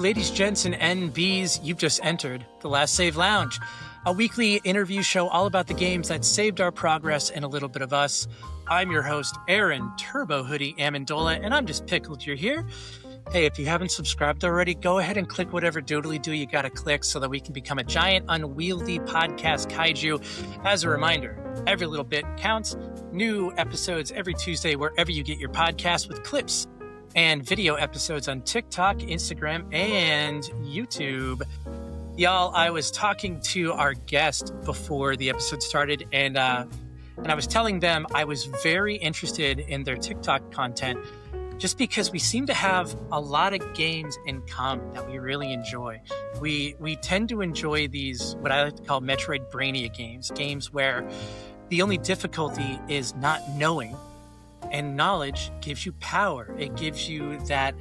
ladies, gents, and NBs. You've just entered the Last Save Lounge, a weekly interview show all about the games that saved our progress and a little bit of us. I'm your host, Aaron Turbo Hoodie Amendola, and I'm just pickled you're here. Hey, if you haven't subscribed already, go ahead and click whatever doodly-doo you gotta click so that we can become a giant, unwieldy podcast kaiju. As a reminder, every little bit counts. New episodes every Tuesday wherever you get your podcasts, with clips and video episodes on TikTok, Instagram, and YouTube. Y'all, I was talking to our guest before the episode started, and I was telling them I was very interested in their TikTok content, just because we seem to have a lot of games in common that we really enjoy. We tend to enjoy these, what I like to call Metroidvania games where the only difficulty is not knowing, and knowledge gives you power. It gives you that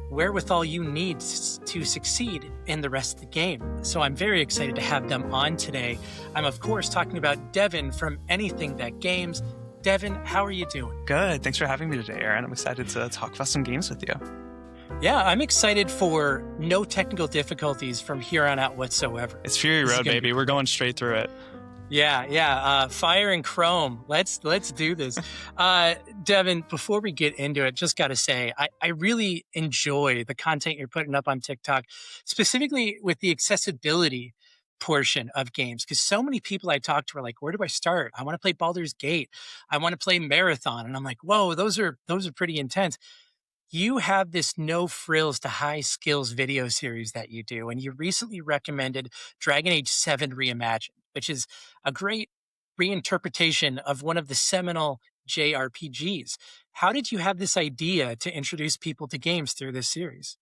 wherewithal you need to succeed in the rest of the game. So I'm very excited to have them on today. I'm, of course, talking about Devin from AnythingThatGames. Devin, how are you doing? Good. Thanks for having me today, Aaron. I'm excited to talk about some games with you. Yeah, I'm excited for no technical difficulties from here on out whatsoever. It's Fury Road, baby. We're going straight through it. Yeah. Fire and Chrome. Let's do this. Devin, before we get into it, just got to say, I really enjoy the content you're putting up on TikTok, specifically with the accessibility portion of games, because so many people I talk to are like, where do I start? I want to play Baldur's Gate. I want to play Marathon. And I'm like, whoa, those are pretty intense. You have this no frills to high skills video series that you do, and you recently recommended Dragon Age 7 Reimagined, which is a great reinterpretation of one of the seminal JRPGs. How did you have this idea to introduce people to games through this series?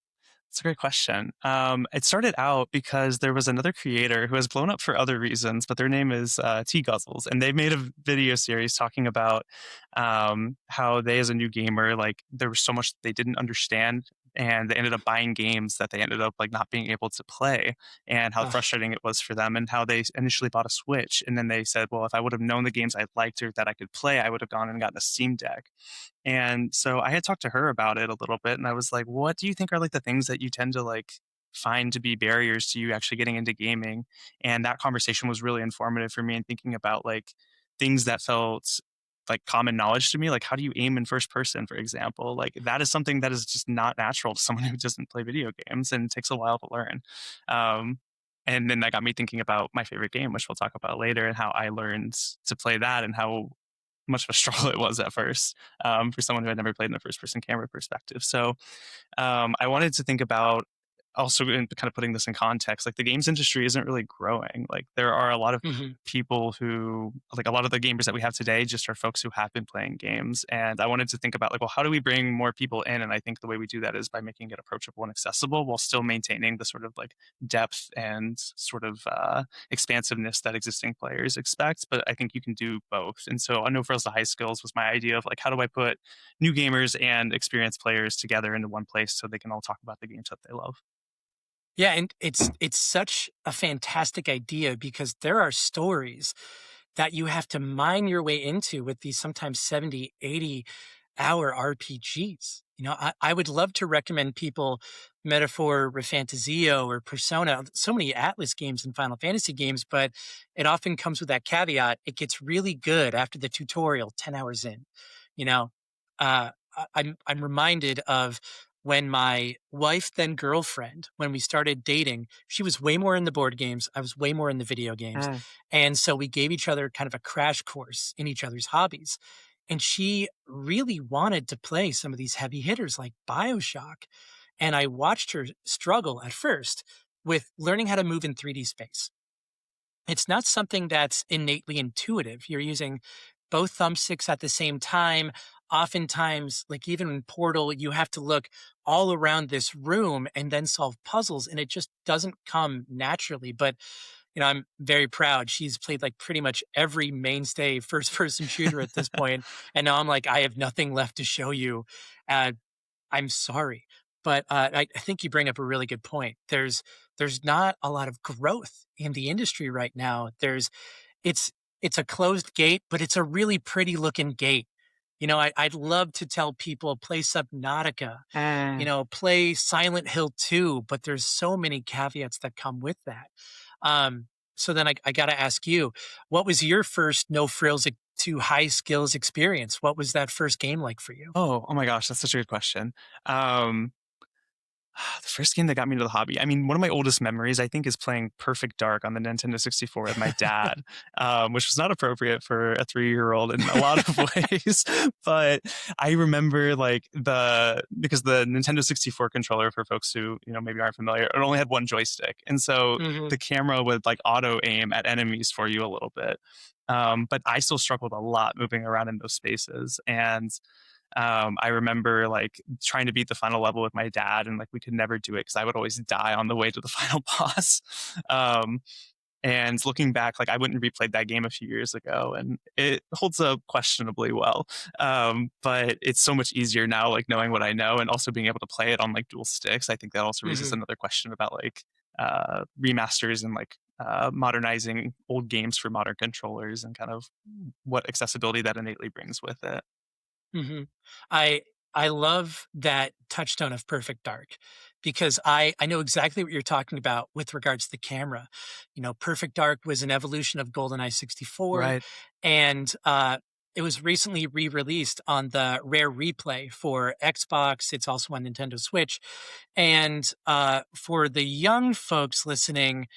That's a great question. It started out because there was another creator who has blown up for other reasons, but their name is T Guzzles, and they made a video series talking about how they, as a new gamer, like there was so much they didn't understand, and they ended up buying games that they ended up like not being able to play, and how frustrating it was for them, and how they initially bought a Switch, and then they said, well, if I would have known the games I liked or that I could play, I would have gone and gotten a Steam Deck. And so I had talked to her about it a little bit, and I was like, what do you think are like the things that you tend to like find to be barriers to you actually getting into gaming? And that conversation was really informative for me in thinking about like things that felt like common knowledge to me, like how do you aim in first person, for example? Like that is something that is just not natural to someone who doesn't play video games, and it takes a while to learn. And then that got me thinking about my favorite game, which we'll talk about later, and how I learned to play that and how much of a struggle it was at first for someone who had never played in a first-person camera perspective. So I wanted to think about also in kind of putting this in context, like the games industry isn't really growing. Like there are a lot of people who, like a lot of the gamers that we have today just are folks who have been playing games. And I wanted to think about like, well, how do we bring more people in? And I think the way we do that is by making it approachable and accessible while still maintaining the sort of like depth and sort of expansiveness that existing players expect. But I think you can do both. And so No Frills to High Skills was my idea of like, how do I put new gamers and experienced players together into one place so they can all talk about the games that they love? Yeah, and it's such a fantastic idea, because there are stories that you have to mine your way into with these sometimes 70, 80-hour RPGs. You know, I would love to recommend people Metaphor, Refantazio, or Persona, so many Atlas games and Final Fantasy games, but it often comes with that caveat. It gets really good after the tutorial 10 hours in. You know, I'm reminded of when my wife, then girlfriend, when we started dating, she was way more in the board games. I was way more in the video games. And so we gave each other kind of a crash course in each other's hobbies. And she really wanted to play some of these heavy hitters like BioShock. And I watched her struggle at first with learning how to move in 3D space. It's not something that's innately intuitive. You're using both thumbsticks at the same time. Oftentimes, like even in Portal, you have to look all around this room and then solve puzzles, and it just doesn't come naturally. But, you know, I'm very proud. She's played like pretty much every mainstay first-person shooter at this point, and now I'm like, I have nothing left to show you. I'm sorry. But I think you bring up a really good point. There's not a lot of growth in the industry right now. It's a closed gate, but it's a really pretty looking gate. I'd love to tell people play Subnautica, Mm. play Silent Hill 2, but there's so many caveats that come with that. So then I got to ask you, what was your first no frills to high skills experience? What was that first game like for you? Oh my gosh, that's such a good question. Um, the first game that got me into the hobby, I mean, one of my oldest memories, I think, is playing Perfect Dark on the Nintendo 64 with my dad, which was not appropriate for a 3-year-old in a lot of ways. But I remember because the Nintendo 64 controller, for folks who, maybe aren't familiar, it only had one joystick. And so Hmm. the camera would like auto aim at enemies for you a little bit. But I still struggled a lot moving around in those spaces. And I remember like trying to beat the final level with my dad, and like we could never do it because I would always die on the way to the final boss. Um, and looking back, like I went and replayed that game a few years ago, and it holds up questionably well. But it's so much easier now, like knowing what I know, and also being able to play it on like dual sticks. I think that also raises Hmm. another question about like remasters and like modernizing old games for modern controllers and kind of what accessibility that innately brings with it. Hmm. I I love that touchstone of Perfect Dark because I know exactly what you're talking about with regards to the camera. Perfect Dark was an evolution of GoldenEye 64, Right. and it was recently re-released on the Rare Replay for Xbox. It's also on Nintendo Switch, and for the young folks listening,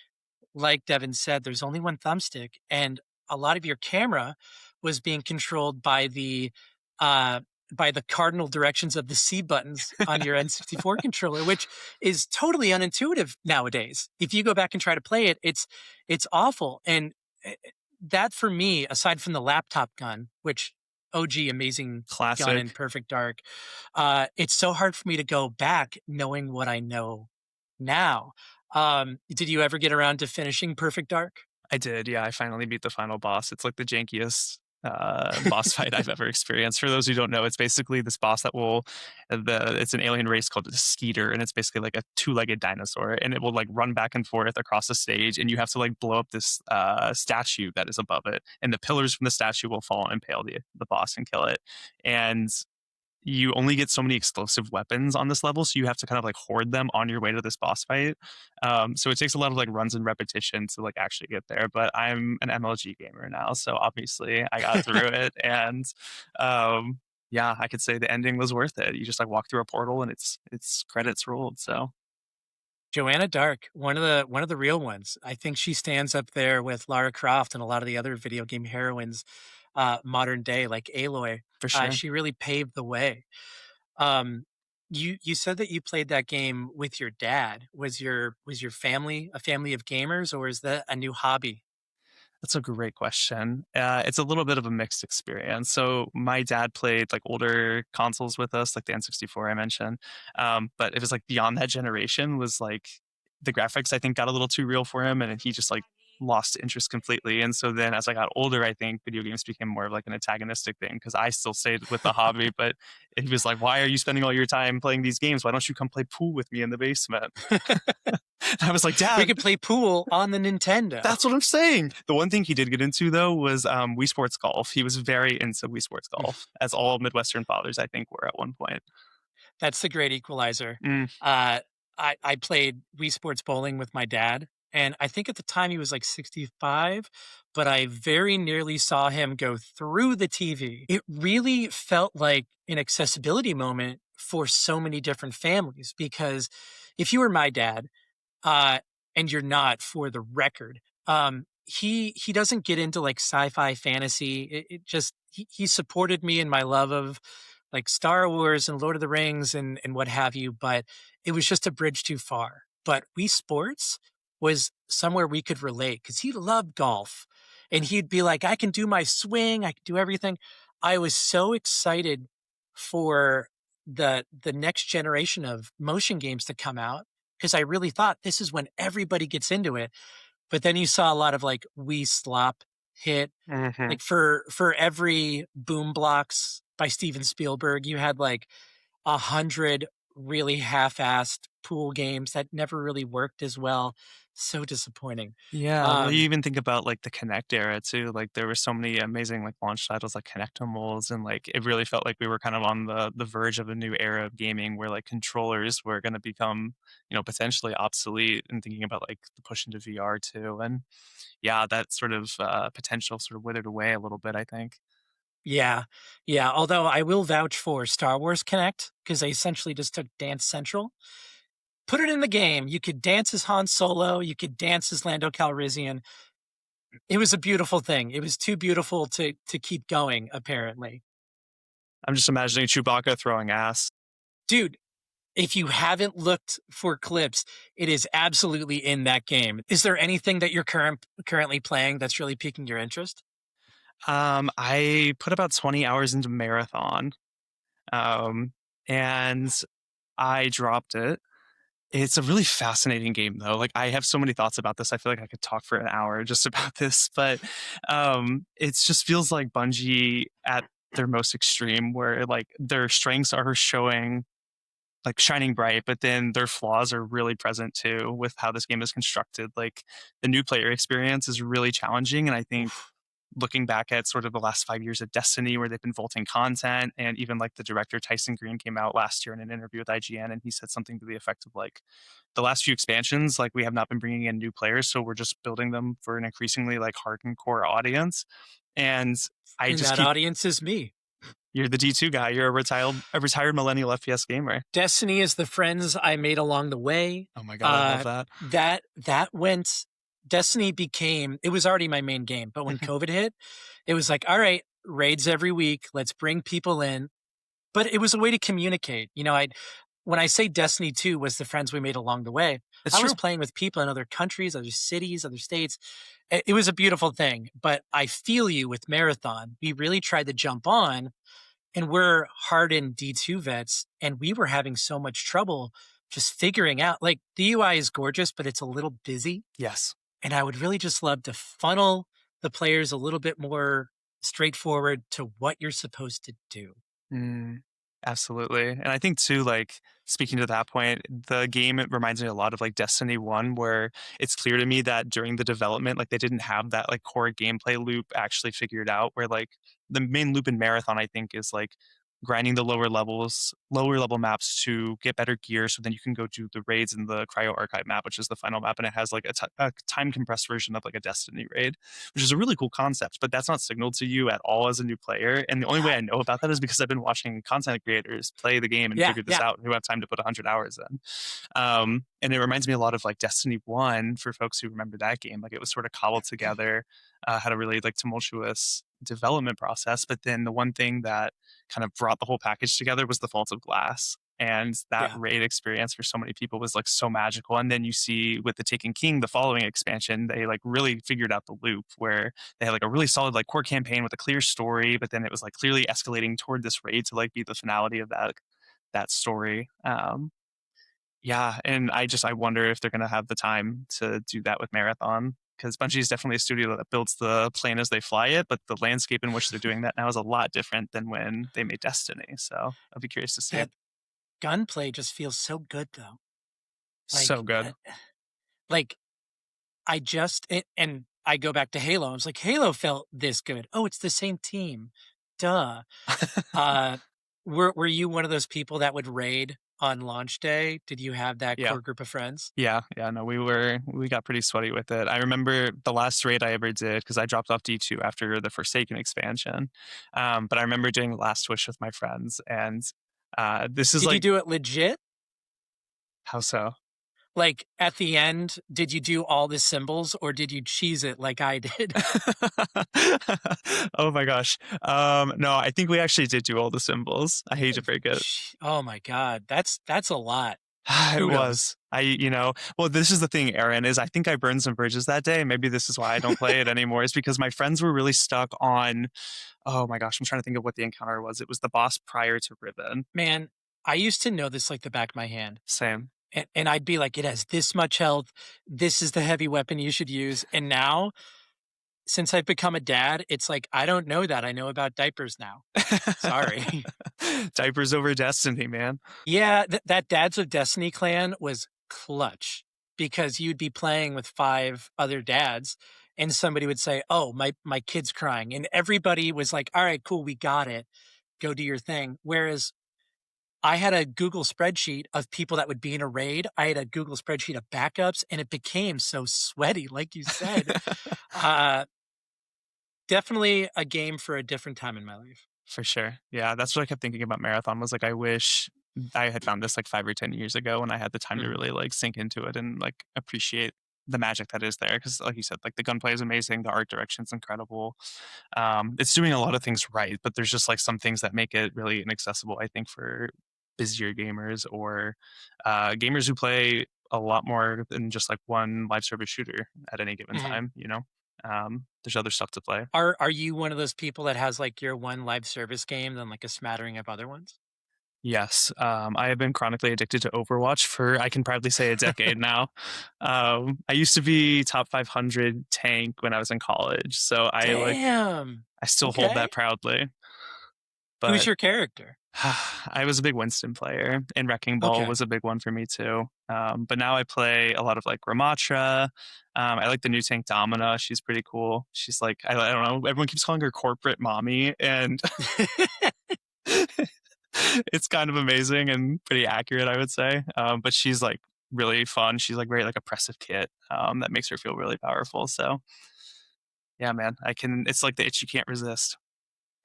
like Devin said, there's only one thumbstick, and a lot of your camera was being controlled uh, by the cardinal directions of the C buttons on your N64 controller, which is totally unintuitive nowadays. If you go back and try to play it, it's awful. And that for me, aside from the laptop gun, which OG amazing gun in Classic. Perfect Dark, it's so hard for me to go back knowing what I know now. Did you ever get around to finishing Perfect Dark? I did, yeah, I finally beat the final boss. It's like the jankiest, boss fight I've ever experienced. For those who don't know, it's basically this boss that will it's an alien race called the Skeeter, and it's basically like a two-legged dinosaur, and it will, like, run back and forth across the stage, and you have to, like, blow up this, statue that is above it, and the pillars from the statue will fall and impale the boss and kill it, and you only get so many explosive weapons on this level, so you have to kind of like hoard them on your way to this boss fight. So it takes a lot of like runs and repetition to like actually get there. But I'm an MLG gamer now, so obviously I got through it, and yeah, I could say the ending was worth it. You just like walk through a portal and it's credits rolled. So Joanna Dark, one of the real ones. I think she stands up there with Lara Croft and a lot of the other video game heroines, modern day, like Aloy. for sure. She really paved the way. Um, you said that you played that game with your dad. Was your family a family of gamers, or is that a new hobby? That's a great question. It's a little bit of a mixed experience. So my dad played like older consoles with us, like the N64 I mentioned. But it was like beyond that generation was like the graphics I think got a little too real for him, and he just like lost interest completely. And so then as I got older, I think video games became more of like an antagonistic thing because I still stayed with the hobby, but he was like, "Why are you spending all your time playing these games? Why don't you come play pool with me in the basement?" I was like, We "Dad, could play pool on the Nintendo. that's what I'm saying." The one thing he did get into though was Wii Sports Golf. He was very into Wii Sports Golf, as all Midwestern fathers I think were at one point. That's the great equalizer. Mm, Uh, I played Wii Sports Bowling with my dad, and I think at the time he was like 65, but I very nearly saw him go through the TV. It really felt like an accessibility moment for so many different families because if you were my dad, uh, and you're not, for the record. He doesn't get into like sci-fi fantasy. It just he supported me in my love of like Star Wars and Lord of the Rings and what have you, but it was just a bridge too far. But Wii Sports was somewhere we could relate because he loved golf, and he'd be like, "I can do my swing, I can do everything." I was so excited for the next generation of motion games to come out because I really thought this is when everybody gets into it. But then you saw a lot of like Wii Slop hit. mhm. Like for every Boom Blocks by Steven Spielberg, you had like 100 really half-assed pool games that never really worked as well. So disappointing. Yeah, well, you Um, even think about, like, the Kinect era too, like, there were so many amazing, like, launch titles like Kinectimals, and, like, it really felt like we were kind of on the verge of a new era of gaming where, like, controllers were gonna become, potentially obsolete, and thinking about, like, the push into VR too, and yeah, that sort of, potential sort of withered away a little bit, I think. yeah, yeah, although I will vouch for Star Wars Connect because they essentially just took Dance Central, put it in the game. You could dance as Han Solo, you could dance as Lando Calrissian. It was a beautiful thing. It was too beautiful to keep going, apparently. I'm just imagining Chewbacca throwing ass. Dude, if you haven't looked for clips, it is absolutely in that game. Is there anything that you're currently playing that's really piquing your interest? I put about 20 hours into Marathon, um, and I dropped it. It's a really fascinating game, though. Like, I have so many thoughts about this. I feel like I could talk for an hour just about this, but it just feels like Bungie at their most extreme, where like their strengths are showing, like shining bright, but then their flaws are really present too with how this game is constructed. Like, the new player experience is really challenging, and I think Oof. looking back at sort of the last 5 years of Destiny, where they've been vaulting content, and even like the director Tyson Green came out last year in an interview with IGN, and he said something to the effect of like, the last few expansions, like we have not been bringing in new players, so we're just building them for an increasingly like hardcore audience. And I And just that keep, audience is me. you're the D2 guy. You're a retired millennial FPS gamer. Destiny is the friends I made along the way. Oh my god, I love Uh, that. that went. Destiny became. It was already my main game, but when COVID hit, it was like, all right, raids every week. Let's bring people in. But it was a way to communicate. I when I say Destiny 2 was the friends we made along the way, It's I was true. playing with people in other countries, other cities, other states. It was a beautiful thing. But I feel you with Marathon. We really tried to jump on, and we're hardened D2 vets, and we were having so much trouble just figuring out, like, the UI is gorgeous, but it's a little busy. Yes. And I would really just love to funnel the players a little bit more straightforward to what you're supposed to do. Mm, absolutely. And I think too, like speaking to that point, the game, it reminds me a lot of like Destiny 1, where it's clear to me that during the development, like they didn't have that like core gameplay loop actually figured out, where like the main loop in Marathon, I think, is like grinding the lower level maps to get better gear, so then you can go do the raids in the Cryo Archive map, which is the final map, and it has like a time compressed version of like a Destiny raid, which is a really cool concept, but that's not signaled to you at all as a new player. And the only way Yeah. I know about that is because I've been watching content creators play the game and Yeah. figure this Yeah. out, who have time to put 100 hours in. And it reminds me a lot of like Destiny 1 for folks who remember that game. Like, it was sort of cobbled together, had a really like tumultuous development process. But then the one thing that kind of brought the whole package together was the Fault of Glass. And that Yeah. raid experience for so many people was like so magical. And then you see with the Taken King, the following expansion, they like really figured out the loop where they had like a really solid like core campaign with a clear story, but then it was like clearly escalating toward this raid to like be the finality of that story. Yeah, and I wonder if they're gonna have the time to do that with Marathon, because Bungie is definitely a studio that builds the plane as they fly it, but the landscape in which they're doing that now is a lot different than when they made Destiny. So I'll be curious to see. That gunplay just feels so good, though. So Like, good. like and I go back to Halo. I was like, Halo felt this good. Oh, it's the same team. Duh. Uh, were you one of those people that would raid on launch day? Did you have that Yeah. core group of friends? Yeah, no, we got pretty sweaty with it. I remember the last raid I ever did, because I dropped off D2 after the Forsaken expansion. But I remember doing Last Wish with my friends, and this is Did you like, do it legit? how so? Like at the end, did you do all the symbols or did you cheese it like I did? Oh my gosh. No, I think we actually did do all the symbols. I hate to break it. Oh my god, that's a lot. It Kudos. was. Well, this is the thing, Aaron, is I think I burned some bridges that day. Maybe this is why I don't play it anymore, is because my friends were really stuck on, oh my gosh, I'm trying to think of what the encounter was. It was the boss prior to Ribbon. Man, I used to know this like the back of my hand. Same. And I'd be like, it has this much health. This is the heavy weapon you should use. And now since I've become a dad, it's like, I don't know that. I know about diapers now. Sorry. Diapers over destiny, man. Yeah, that Dads of Destiny clan was clutch because you'd be playing with 5 other dads and somebody would say, "Oh, my kid's crying." And everybody was like, "All right, cool, we got it. Go do your thing." Whereas I had a Google spreadsheet of people that would be in a raid. I had a Google spreadsheet of backups and it became so sweaty, like you said. Uh, Definitely a game for a different time in my life. For sure. Yeah, that's what I kept thinking about Marathon was, like, I wish I had found this, like, 5 or 10 years ago when I had the time to Mhm, really, like, sink into it and, like, appreciate the magic that is there. Because, like you said, like, the gunplay is amazing, the art direction's incredible. It's doing a lot of things right, but there's just, like, some things that make it really inaccessible, I think, for busier gamers or, gamers who play a lot more than just, like, one live service shooter at any given mhm. time, you know? There's other stuff to play. Are you one of those people that has, like, your one live service game, then, like, a smattering of other ones? Yes, I have been chronically addicted to Overwatch for I can proudly say a decade now. I used to be top 500 tank when I was in college, so Damn! I still hold Okay. that proudly. Who's But your character? I was a big Winston player, and Wrecking Ball Okay. was a big one for me too. But now I play a lot of like Ramatra. I like the new tank Domina. She's pretty cool. She's like I don't know. Everyone keeps calling her corporate mommy, and it's kind of amazing and pretty accurate, I would say. But she's like really fun. She's like very like oppressive kit that makes her feel really powerful. So yeah, man, I can. It's like the itch you can't resist.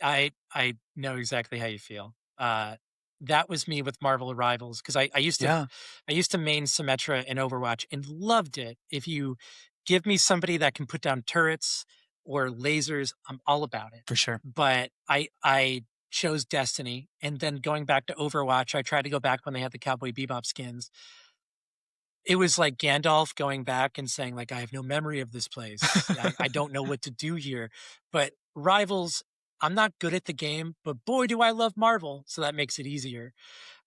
I know exactly how you feel. That was me with Marvel Rivals because Yeah, I used to main Symmetra in Overwatch and loved it. If you give me somebody that can put down turrets or lasers, I'm all about it. for sure. But I chose Destiny, and then going back to Overwatch, I tried to go back when they had the Cowboy Bebop skins. It was like Gandalf going back and saying, like, "I have no memory of this place. I don't know what to do here." But Rivals, I'm not good at the game, but boy, do I love Marvel, so that makes it easier.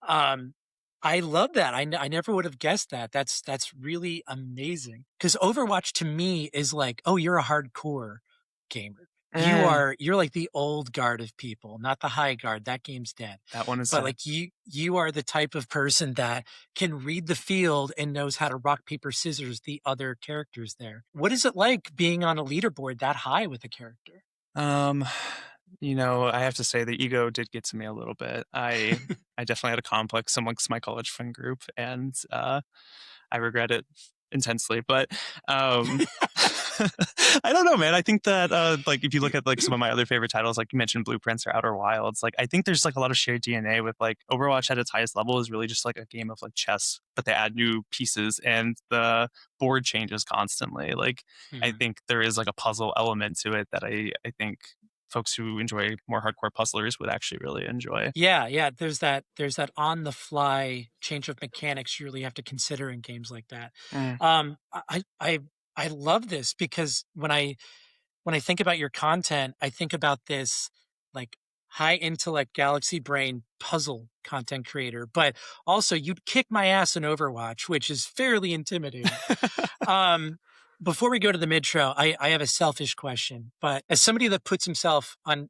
Um, I love that. I never would have guessed that. That's really amazing. Because Overwatch to me is like, "Oh, you're a hardcore gamer. Eh, You're like the old guard of people, not the high guard. That game's dead." that one is But, sad. like, you are the type of person that can read the field and knows how to rock, paper, scissors the other characters there. What is it like being on a leaderboard that high with a character? Um, I have to say the ego did get to me a little bit. I definitely had a complex amongst my college friend group, and I regret it intensely. But I don't know, man. I think that like if you look at like some of my other favorite titles, like you mentioned Blueprints or Outer Wilds, like I think there's like a lot of shared DNA with like Overwatch at its highest level is really just like a game of like chess, but they add new pieces and the board changes constantly. Like I Mhm. think there is like a puzzle element to it that I think folks who enjoy more hardcore puzzlers would actually really enjoy. Yeah, yeah, there's that on the fly change of mechanics you really have to consider in games like that. Mm. I love this because when I think about your content, I think about this like high intellect galaxy brain puzzle content creator, but also you'd kick my ass in Overwatch, which is fairly intimidating. Um, Before we go to the mid-tro, I have a selfish question, but as somebody that puts themselves on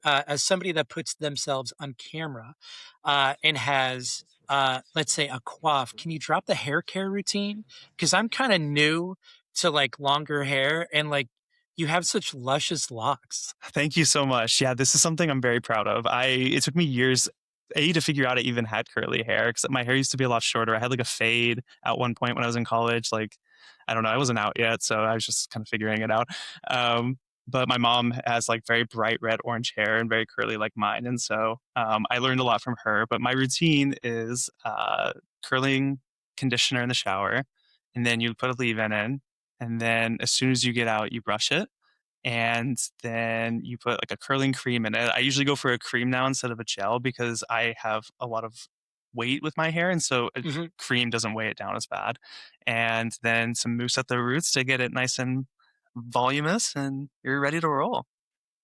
camera, and has, let's say a coif, can you drop the hair care routine? Because I'm kind of new to like longer hair and like you have such luscious locks. Thank you so much. Yeah, this is something I'm very proud of. It took me years to figure out I even had curly hair because my hair used to be a lot shorter. I had like a fade at one point when I was in college. Like, I don't know, I wasn't out yet, so I was just kind of figuring it out. But my mom has like very bright red orange hair and very curly like mine, and so I learned a lot from her. But my routine is curling conditioner in the shower, and then you put a leave-in in, and then as soon as you get out, you brush it and then you put like a curling cream in it. I usually go for a cream now instead of a gel because I have a lot of weight with my hair, and so a Mhm. cream doesn't weigh it down as bad. And then some mousse at the roots to get it nice and voluminous, and you're ready to roll.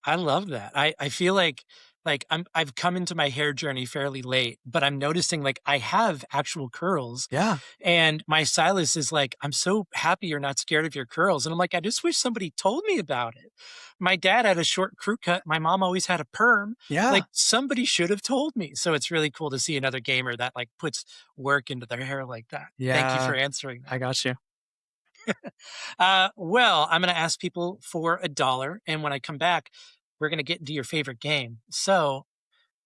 I love that. I feel like Like, I've come into my hair journey fairly late, but I'm noticing, like, I have actual curls, Yeah. and my stylist is like, "I'm so happy you're not scared of your curls," and I'm like, "I just wish somebody told me about it." My dad had a short crew cut, my mom always had a perm, Yeah. like, somebody should have told me, so it's really cool to see another gamer that, like, puts work into their hair like that. Thank you for Yeah. answering I that. got you. Well, I'm gonna ask people for a dollar, and when I come back, we're gonna get into your favorite game. So,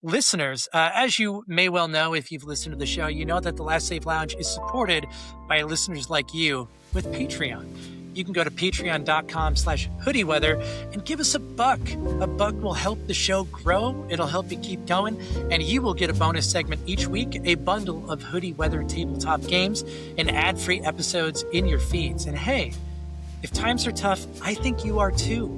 listeners, as you may well know, if you've listened to the show, you know that the Last Save Lounge is supported by listeners like you with Patreon. You can go to patreon.com/hoodieweather and give us a buck. A buck will help the show grow. It'll help it keep going. And you will get a bonus segment each week, a bundle of Hoodie Weather tabletop games and ad-free episodes in your feeds. And hey, if times are tough, I think you are too.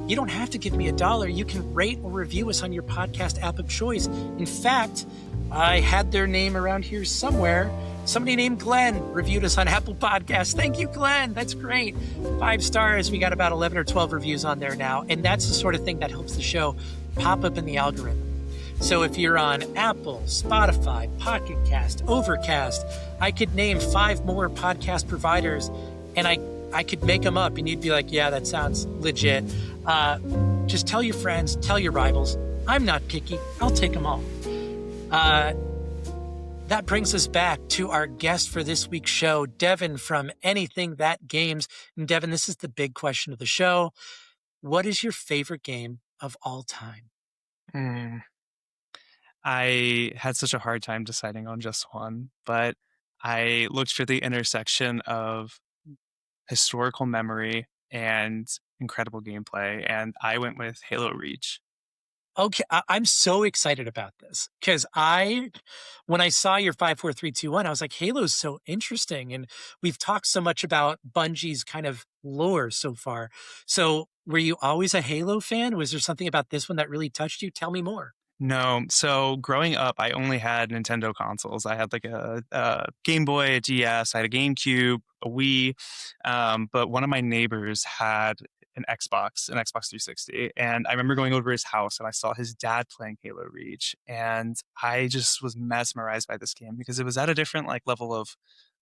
You don't have to give me a dollar. You can rate or review us on your podcast app of choice. In fact, I had their name around here somewhere. Somebody named Glenn reviewed us on Apple Podcasts. Thank you, Glenn. That's great. 5 stars. We got about 11 or 12 reviews on there now. And that's the sort of thing that helps the show pop up in the algorithm. So if you're on Apple, Spotify, Pocket Cast, Overcast, I could name 5 more podcast providers, and I could make them up, and you'd be like, yeah, that sounds legit. Just tell your friends, tell your rivals. I'm not picky. I'll take them all. That brings us back to our guest for this week's show, Devin from AnythingThatGames. And Devin, this is the big question of the show. What is your favorite game of all time? Mm. I had such a hard time deciding on just one, but I looked for the intersection of historical memory and incredible gameplay, and I went with Halo Reach. Okay, I'm so excited about this because when I saw your 5 4 3 2 1, I was like, Halo's so interesting, and we've talked so much about Bungie's kind of lore so far. So, were you always a Halo fan? Was there something about this one that really touched you? Tell me more. No, so growing up, I only had Nintendo consoles. I had like a Game Boy, a DS, I had a GameCube, a Wii, but one of my neighbors had an Xbox 360, and I remember going over to his house and I saw his dad playing Halo Reach, and I just was mesmerized by this game because it was at a different like level of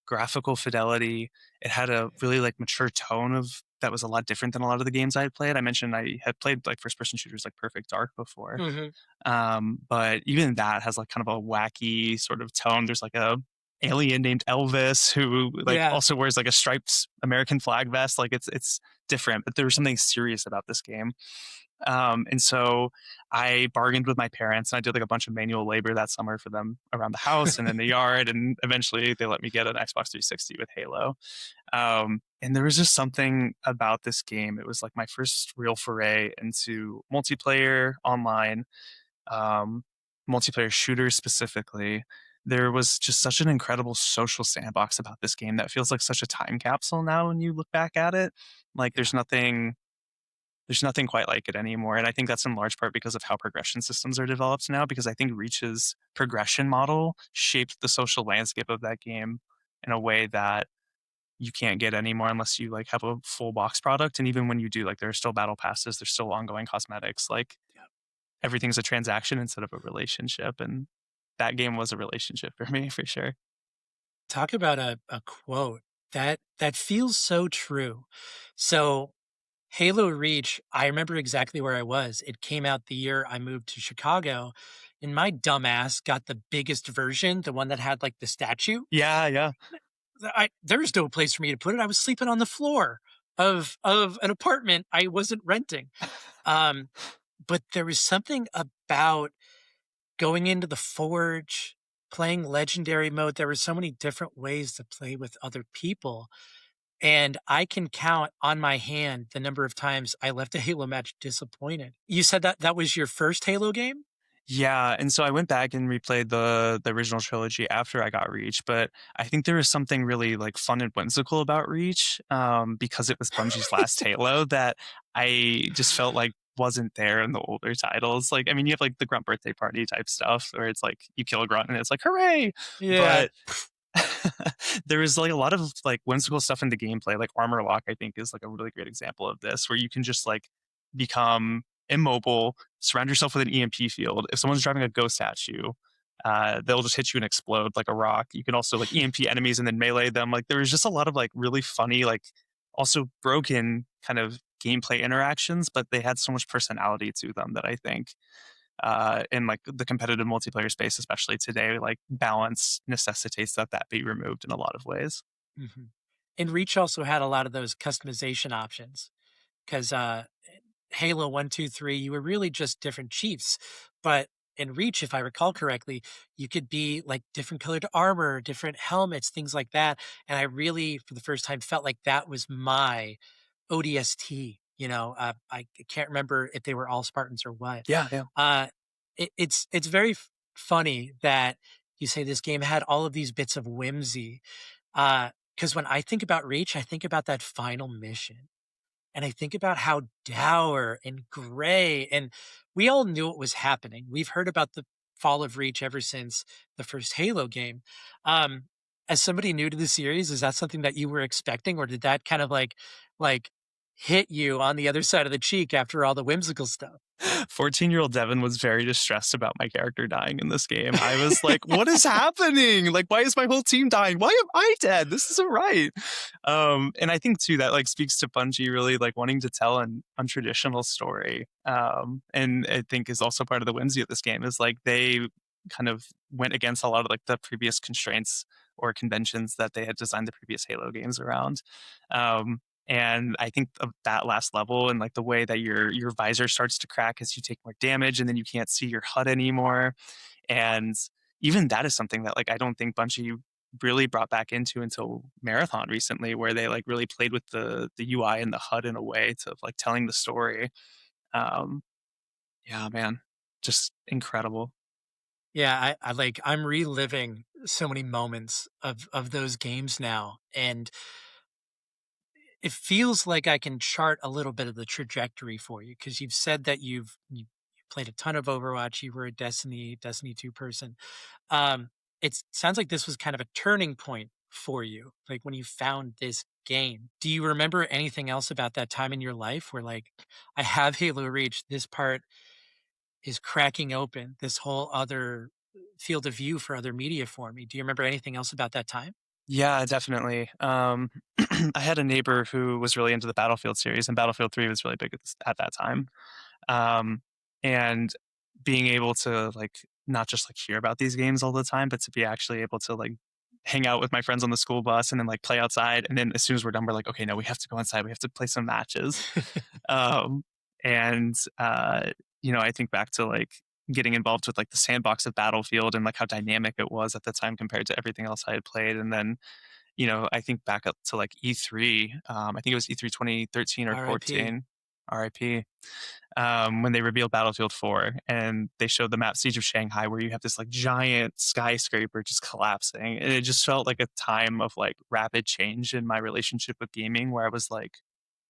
graphical fidelity. It had a really like mature tone of that was a lot different than a lot of the games I had played. I mentioned I had played like first person shooters like Perfect Dark before, Hmm. but even that has like kind of a wacky sort of tone. There's like a alien named Elvis who like Yeah. also wears like a striped American flag vest. Like it's different, but there was something serious about this game. And so I bargained with my parents and I did like a bunch of manual labor that summer for them around the house and in the yard. And eventually they let me get an Xbox 360 with Halo. And there was just something about this game. It was like my first real foray into multiplayer online, um, multiplayer shooters specifically. There was just such an incredible social sandbox about this game that feels like such a time capsule now when you look back at it. Like Yeah. there's nothing quite like it anymore. And I think that's in large part because of how progression systems are developed now, because I think Reach's progression model shaped the social landscape of that game in a way that you can't get anymore unless you like have a full box product. And even when you do, like there are still battle passes, there's still ongoing cosmetics. Like everything's a transaction instead of a relationship. And that game was a relationship for me for sure. Talk about a quote that feels so true. So Halo Reach, I remember exactly where I was. It came out the year I moved to Chicago, and my dumbass got the biggest version, the one that had like the statue. Yeah, yeah. There's no place for me to put it. I was sleeping on the floor of an apartment I wasn't renting. Um, but there was something about going into the forge, playing legendary mode. There were so many different ways to play with other people. And I can count on my hand the number of times I left a Halo match disappointed. You said that that was your first Halo game? Yeah, and so I went back and replayed the original trilogy after I got Reach, but I think there was something really like fun and whimsical about Reach, because it was Bungie's last Halo that I just felt like wasn't there in the older titles. Like, I mean, you have like the Grunt birthday party type stuff where it's like you kill a grunt and it's like hooray, Yeah. but there is like a lot of like whimsical stuff in the gameplay. Like Armor Lock, I think, is like a really great example of this, where you can just like become immobile, surround yourself with an EMP field. If someone's driving a ghost at you, they'll just hit you and explode like a rock. You can also like EMP enemies and then melee them. Like there was just a lot of like really funny, like also broken kind of gameplay interactions, but they had so much personality to them that I think in like the competitive multiplayer space, especially today, like balance necessitates that that be removed in a lot of ways. Mhm. And Reach also had a lot of those customization options 'cause, Halo 1, 2, 3, you were really just different chiefs. But in Reach, if I recall correctly, you could be like different colored armor, different helmets, things like that. And I really, for the first time, felt like that was my ODST. I can't remember if they were all Spartans or what. Yeah, yeah. Uh, it's very funny that you say this game had all of these bits of whimsy. Because when I think about Reach, I think about that final mission. And I think about how dour and gray, and we all knew it was happening. We've heard about the fall of Reach ever since the first Halo game. Um, as somebody new to the series, is that something that you were expecting, or did that kind of like hit you on the other side of the cheek after all the whimsical stuff? 14-year-old Devin was very distressed about my character dying in this game. I was like, what is happening? Like, why is my whole team dying? Why am I dead? This isn't right. And I think too that like speaks to Bungie really like wanting to tell an untraditional story. And I think is also part of the whimsy of this game is like they kind of went against a lot of like the previous constraints or conventions that they had designed the previous Halo games around. Um, and I think of that last level and like the way that your visor starts to crack as you take more damage and then you can't see your HUD anymore. And even that is something that like I don't think Bungie really brought back into until Marathon recently, where they like really played with the UI and the HUD in a way to like telling the story. Um, yeah, man, just incredible. Yeah, I'm reliving so many moments of those games now, and it feels like I can chart a little bit of the trajectory for you because you've said that you played a ton of Overwatch, you were a Destiny 2 person. It sounds like this was kind of a turning point for you, like when you found this game. Do you remember anything else about that time in your life where like I have Halo Reach, this part is cracking open this whole other field of view for other media for me? Do you remember anything else about that time? Yeah, definitely. I had a neighbor who was really into the Battlefield series, and Battlefield 3 was really big at that time. Um, and being able to like not just like hear about these games all the time, but to be actually able to like hang out with my friends on the school bus and then like play outside. And then as soon as we're done, we're like, okay, no, we have to go inside. We have to play some matches. Um, and I think back to like getting involved with like the sandbox of Battlefield and like how dynamic it was at the time compared to everything else I had played. And then, I think back up to like E3. I think it was E3 2013 or RIP. 14. RIP. When they revealed Battlefield 4 and they showed the map Siege of Shanghai where you have this like giant skyscraper just collapsing. And it just felt like a time of like rapid change in my relationship with gaming where I was like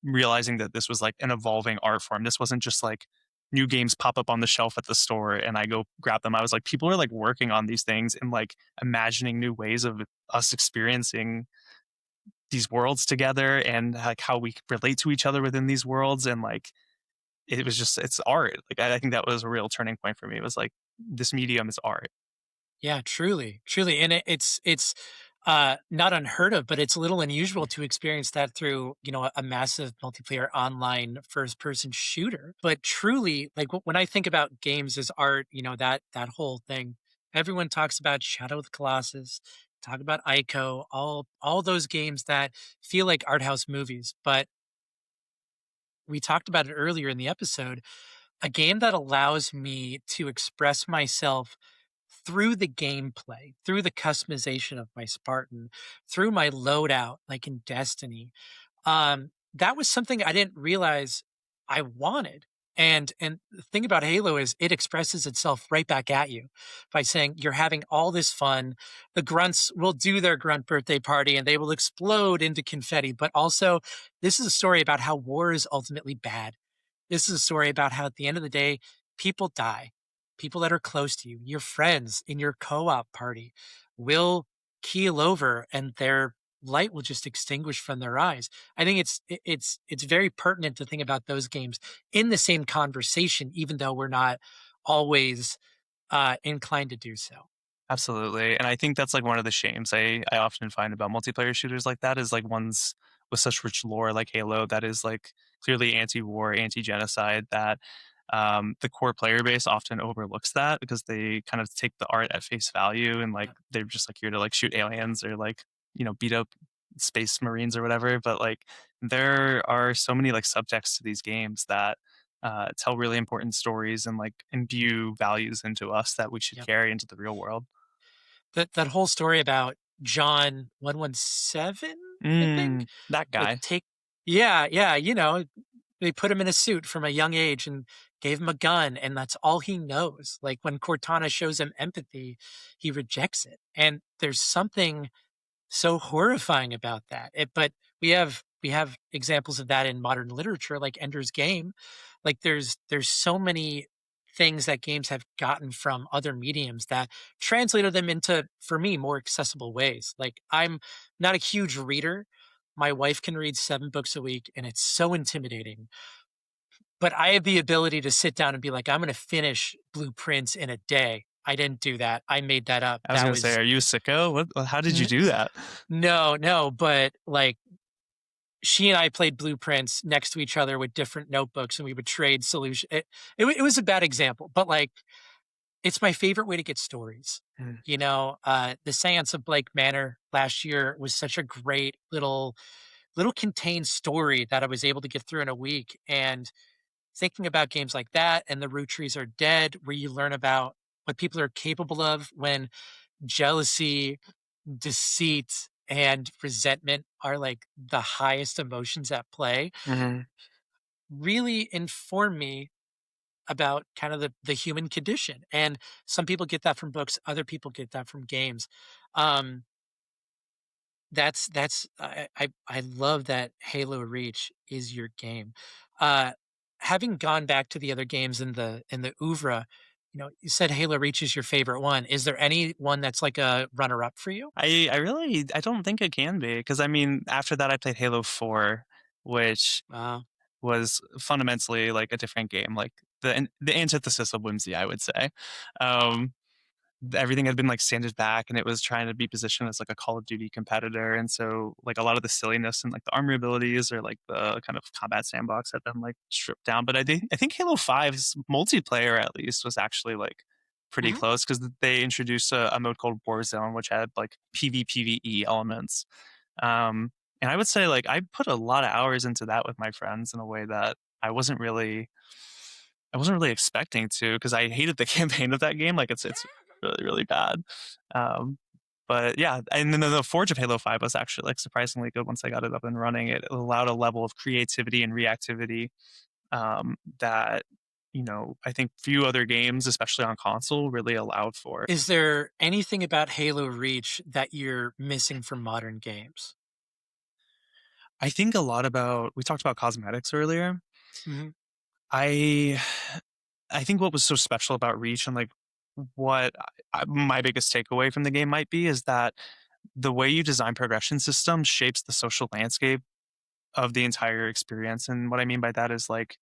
realizing that this was like an evolving art form. This wasn't just like new games pop up on the shelf at the store and I go grab them. I was like, people are like working on these things and like imagining new ways of us experiencing these worlds together and like how we relate to each other within these worlds. And like, it was just, it's art. Like, I think that was a real turning point for me. It was like, this medium is art. Yeah, truly, truly, and it's not unheard of, but it's a little unusual to experience that through a massive multiplayer online first person shooter. But truly, like when I think about games as art, that whole thing. Everyone talks about Shadow of the Colossus, talk about Ico, all those games that feel like art house movies. But we talked about it earlier in the episode, a game that allows me to express myself through the gameplay, through the customization of my Spartan, through my loadout, like in Destiny. That was something I didn't realize I wanted. And the thing about Halo is it expresses itself right back at you by saying you're having all this fun. The grunts will do their grunt birthday party and they will explode into confetti. But also, this is a story about how war is ultimately bad. This is a story about how at the end of the day, people die. People that are close to you, your friends in your co-op party will keel over and they're light will just extinguish from their eyes. I think it's very pertinent to think about those games in the same conversation, even though we're not always inclined to do so. Absolutely, and I think that's, like, one of the shames I often find about multiplayer shooters like that is, like, ones with such rich lore like Halo that is, like, clearly anti-war, anti-genocide that, the core player base often overlooks that because they kind of take the art at face value and, like, Yeah, they're just, like, here to, like, shoot aliens or, like, beat up space marines or whatever, but, like, there are so many, like, subtexts to these games that, tell really important stories and, like, imbue values into us that we should yeah. carry into the real world. That whole story about John 117, I think, That with guy. take yeah, yeah, they put him in a suit from a young age and gave him a gun, and that's all he knows. Like, when Cortana shows him empathy, he rejects it, and there's something so horrifying about that. But we have examples of that in modern literature, like Ender's Game. Like, there's so many things that games have gotten from other mediums that translated them into, for me, more accessible ways. Like, I'm not a huge reader. My wife can read 7 books a week, and it's so intimidating. But I have the ability to sit down and be like, I'm going to finish Blueprints in a day. I didn't do that. I made that up. I was That gonna say, was are you a sicko? What how did you n- do that? no, no, but like, she and I played Blueprints next to each other with different notebooks, and we would trade solution. It was a bad example, but like, it's my favorite way to get stories. Mm, The Seance of Blake Manor last year was such a great little contained story that I was able to get through in a week. And thinking about games like that and The Root Trees Are Dead, where you learn about what people are capable of when jealousy, deceit, and resentment are like the highest emotions at play, mhm. really inform me about kind of the human condition. And some people get that from books, other people get that from games. Um, I love that Halo Reach is your game. Uh, Having gone back to the other games in the oeuvre, you said Halo Reach is your favorite one. Is there any one that's like a runner up for you? I really I don't think it can be because I mean, after that, I played Halo 4, which Uh, was fundamentally, like, a different game, like, the antithesis of whimsy, I would say. Um Everything had been like sanded back and it was trying to be positioned as like a Call of Duty competitor. And so like a lot of the silliness and like the armor abilities or like the kind of combat sandbox had been like stripped down. But I think Halo 5's multiplayer at least was actually like pretty mhm. close because they introduced a mode called Warzone, which had like PvPvE elements. Um, and I would say like I put a lot of hours into that with my friends in a way that I wasn't really I wasn't really expecting to because I hated the campaign of that game. Like it's really really bad. Um, but yeah, and then the Forge of Halo 5 was actually like surprisingly good once I got it up and running. It allowed a level of creativity and reactivity that I think few other games, especially on console, really allowed for. Is there anything about Halo Reach that you're missing from modern games? I think a lot about we talked about cosmetics earlier. Mhm. I I think what was so special about Reach and like what my biggest takeaway from the game might be is that the way you design progression systems shapes the social landscape of the entire experience. And what I mean by that is like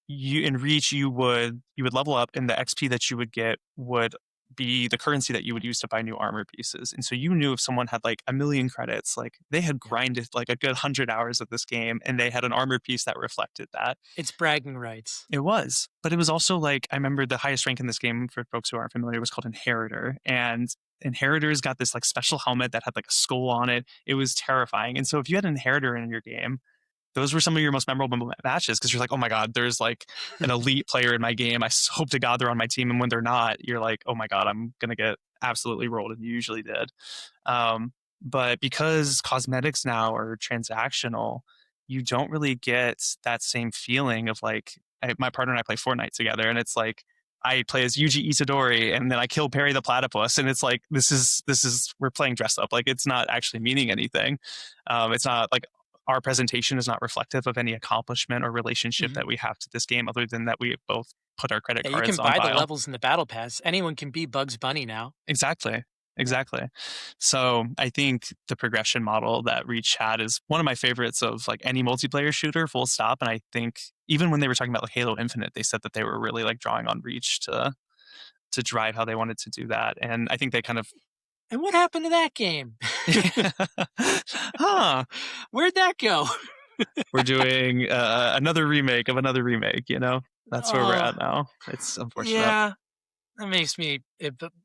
you in Reach you would level up and the XP that you would get would be the currency that you would use to buy new armor pieces. And so you knew if someone had like a million credits, like they had Yeah. grinded like a good 100 hours of this game and they had an armor piece that reflected that. It's bragging rights. It was, but it was also like I remember the highest rank in this game for folks who aren't familiar was called Inheritor, and Inheritors got this like special helmet that had like a skull on it. It was terrifying, and so if you had an Inheritor in your game, those were some of your most memorable matches because you're like, oh my god, there's like an elite player in my game. Hope to God they're on my team, and when they're not, you're like, oh my god, I'm gonna get absolutely rolled, and you usually did. But because cosmetics now are transactional, you don't really get that same feeling of like my partner and I play Fortnite together, and it's like I play as Yuji Itadori, and then I kill Perry the Platypus, and it's like this is we're playing dress up. Like it's not actually meaning anything. It's not like our presentation is not reflective of any accomplishment or relationship Mhm. that we have to this game, other than that we both put our credit Yeah, you can cards on buy the file. levels in the battle pass. Anyone can be Bugs Bunny now. Exactly. exactly. So I think the progression model that Reach had is one of my favorites of like any multiplayer shooter, full stop. And I think even when they were talking about like Halo Infinite, they said that they were really like drawing on Reach to drive how they wanted to do that. And I think they kind of And what happened to that game? huh. Where'd that go? We're doing another remake of another remake, you know? That's where we're Oh, at now. It's unfortunate. yeah. That makes me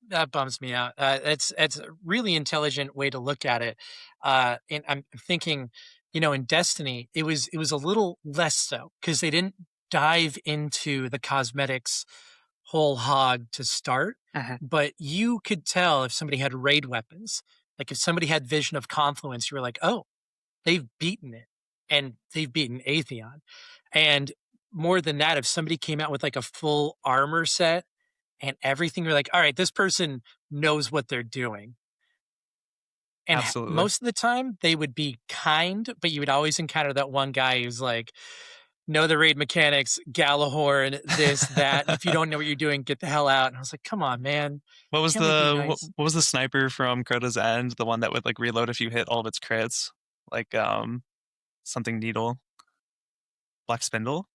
that bums me out. It's a really intelligent way to look at it. And I'm thinking, in Destiny, it was a little less so because they didn't dive into the cosmetics whole hog to start, Mhm. but you could tell if somebody had raid weapons. Like if somebody had Vision of Confluence, you were like, oh, they've beaten it, and they've beaten Atheon. And more than that, if somebody came out with like a full armor set and everything, you're like, all right, this person knows what they're doing. And Absolutely. most of the time, they would be kind, but you would always encounter that one guy who's like, know the raid mechanics, Galahorn, this, that. And if you don't know what you're doing, get the hell out. And I was like, come on, man. Can't we be nice? What was the sniper from Crota's End? The one that would like reload if you hit all of its crits, like something needle, Black Spindle.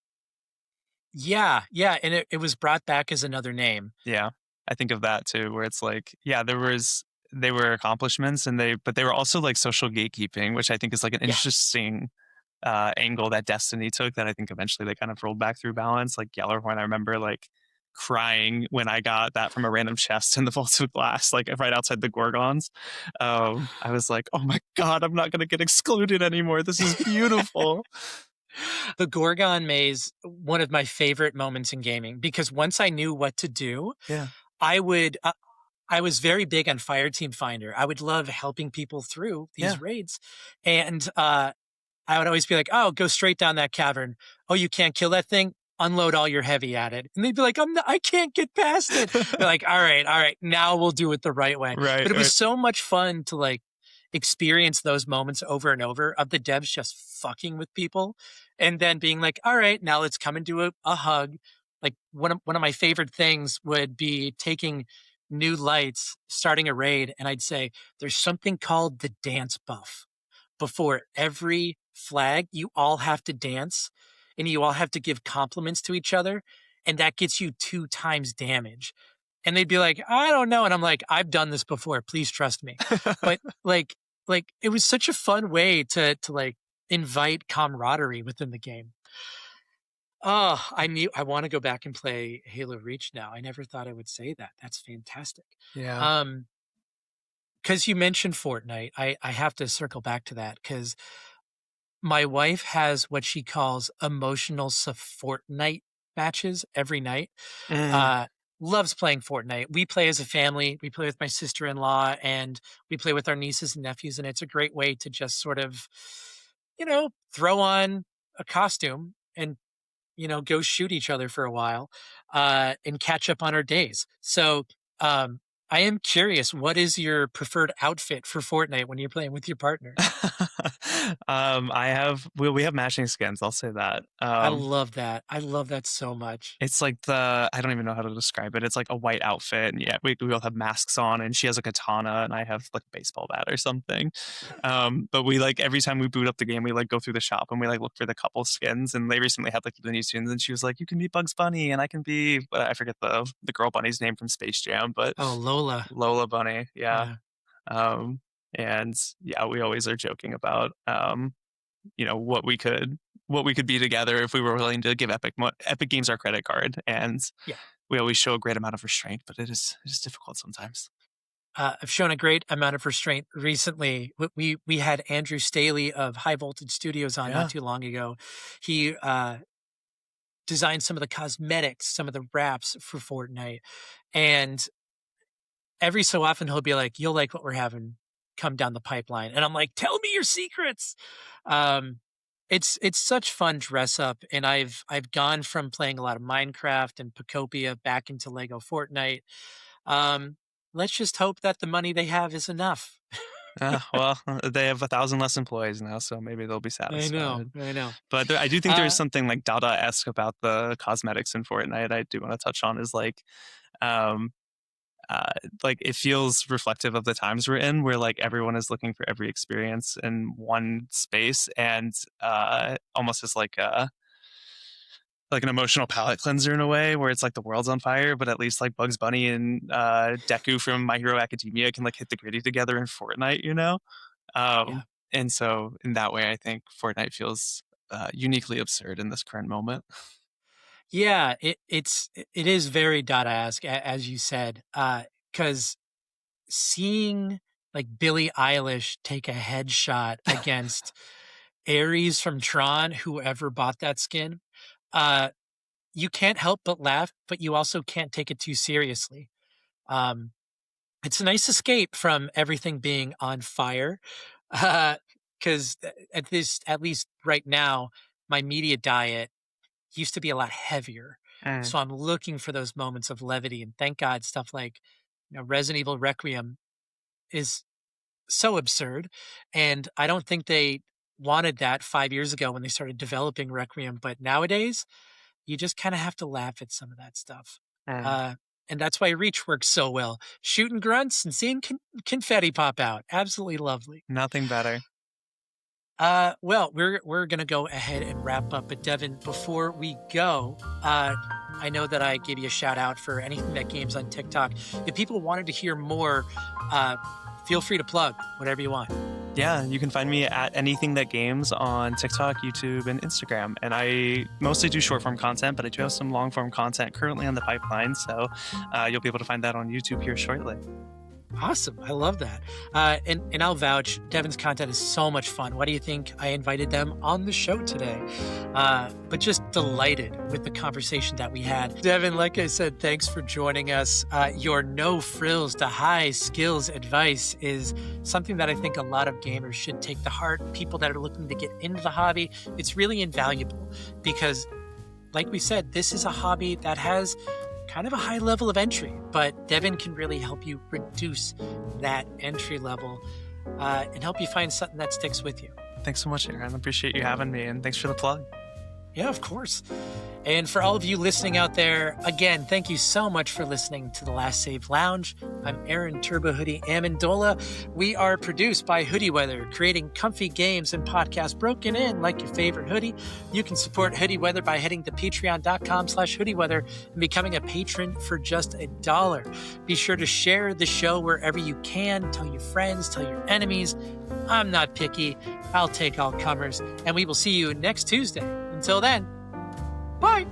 Yeah, yeah. And it was brought back as another name. Yeah, I think of that too, where it's like, yeah, they were accomplishments, and but they were also like social gatekeeping, which I think is like an Yeah. interesting angle that Destiny took that I think eventually they kind of rolled back through balance. Like Gjallarhorn, I remember like crying when I got that from a random chest in the Vault of Glass, like right outside the Gorgons. I was like, oh my God, I'm not going to get excluded anymore. This is beautiful. The Gorgon maze, one of my favorite moments in gaming, because once I knew what to do, Yeah. I would I was very big on Fireteam Finder. I would love helping people through Yeah. these raids. And I would always be like, "Oh, go straight down that cavern. Oh, you can't kill that thing? Unload all your heavy at it." And they'd be like, I can't get past it." They're like, all right, now we'll do it the right way." Right, But it was right. so much fun to like experience those moments over and over of the devs just fucking with people and then being like, "All right, now let's come and do a hug." Like one of my favorite things would be taking new lights, starting a raid, and I'd say, "There's something called the dance buff. Before every flag, you all have to dance and you all have to give compliments to each other. And that gets you 2 times damage." And they'd be like, "I don't know." And I'm like, "I've done this before. Please trust me." But like it was such a fun way to like invite camaraderie within the game. Oh, I want to go back and play Halo Reach now. I never thought I would say that. That's fantastic. Yeah. Um, because you mentioned Fortnite, I have to circle back to that because my wife has what she calls emotional support night matches every night. Mm. Uh, Loves playing Fortnite. We play as a family. We play with my sister-in-law and we play with our nieces and nephews, and it's a great way to just sort of, throw on a costume and go shoot each other for a while, and catch up on our days. So, I am curious, what is your preferred outfit for Fortnite when you're playing with your partner? We have matching skins, I'll say that. I love that. I love that so much. It's like I don't even know how to describe it. It's like a white outfit, and yeah, we both have masks on, and she has a katana, and I have like a baseball bat or something. But we like every time we boot up the game, we like go through the shop and we like look for the couple skins. And they recently had like the new skins, and she was like, "You can be Bugs Bunny, and I can be I forget the girl bunny's name from Space Jam, but Oh, Lola. Lola Bunny, yeah." Yeah. Um, and yeah, we always are joking about what we could be together if we were willing to give Epic Games our credit card, and Yeah. we always show a great amount of restraint, but it is difficult sometimes. I've shown a great amount of restraint recently. We had Andrew Staley of High Voltage Studios on not Yeah. too long ago. He designed some of the cosmetics, some of the wraps for Fortnite, and every so often he'll be like, "You'll like what we're having come down the pipeline," and I'm like, "Tell me your secrets." Um, it's such fun dress up, and I've gone from playing a lot of Minecraft and Pocopia back into Lego Fortnite. Um, let's just hope that the money they have is enough. Well, they have 1,000 less employees now, so maybe they'll be I know, satisfied. I know. But I do think there's Uh, something like Dada-esque about the cosmetics in Fortnite. I do want to touch on is like, um, like it feels reflective of the times we're in, where like everyone is looking for every experience in one space, and almost as like an emotional palate cleanser in a way, where it's like the world's on fire, but at least like Bugs Bunny and Deku from My Hero Academia can like hit the gritty together in Fortnite, you know? Yeah. And so in that way, I think Fortnite feels uniquely absurd in this current moment. Yeah, it is very Dada-esque, as you said, because seeing like Billie Eilish take a headshot against Ares from Tron, whoever bought that skin, uh, you can't help but laugh, but you also can't take it too seriously. Um, it's a nice escape from everything being on fire, because at least right now, my media diet used to be a lot heavier. Mm, So I'm looking for those moments of levity, and thank God stuff like, Resident Evil Requiem is so absurd, and I don't think they wanted that 5 years ago when they started developing Requiem, but nowadays, you just kinda have to laugh at some of that stuff. mm. Uh, and that's why Reach works so well. Shooting grunts and seeing confetti pop out. Absolutely lovely. Nothing better. Well, we're gonna go ahead and wrap up. But Devin, before we go, I know that I gave you a shout out for Anything That Games on TikTok. If people wanted to hear more, uh, feel free to plug whatever you want. Yeah, you can find me at AnythingThatGames on TikTok, YouTube, and Instagram. And I mostly do short form content, but I do have some long form content currently on the pipeline. So you'll be able to find that on YouTube here shortly. Awesome. I love that. And I'll vouch, Devin's content is so much fun. Why do you think I invited them on the show today? But just delighted with the conversation that we had. Devin, like I said, thanks for joining us. Your no frills to high skills advice is something that I think a lot of gamers should take to heart. People that are looking to get into the hobby, it's really invaluable because, like we said, this is a hobby that has kind of a high level of entry, but Devin can really help you reduce that entry level and help you find something that sticks with you. Thanks so much, Aaron. I appreciate you having me, and thanks for the plug. Yeah, of course. And for all of you listening out there, again, thank you so much for listening to The Last Save Lounge. I'm Aaron Turbo Hoodie Amendola. We are produced by Hoodie Weather, creating comfy games and podcasts broken in like your favorite hoodie. You can support Hoodie Weather by heading to patreon.com/hoodieweather and becoming a patron for just $1. Be sure to share the show wherever you can. Tell your friends, tell your enemies. I'm not picky. I'll take all comers, and we will see you next Tuesday. Until then, bye.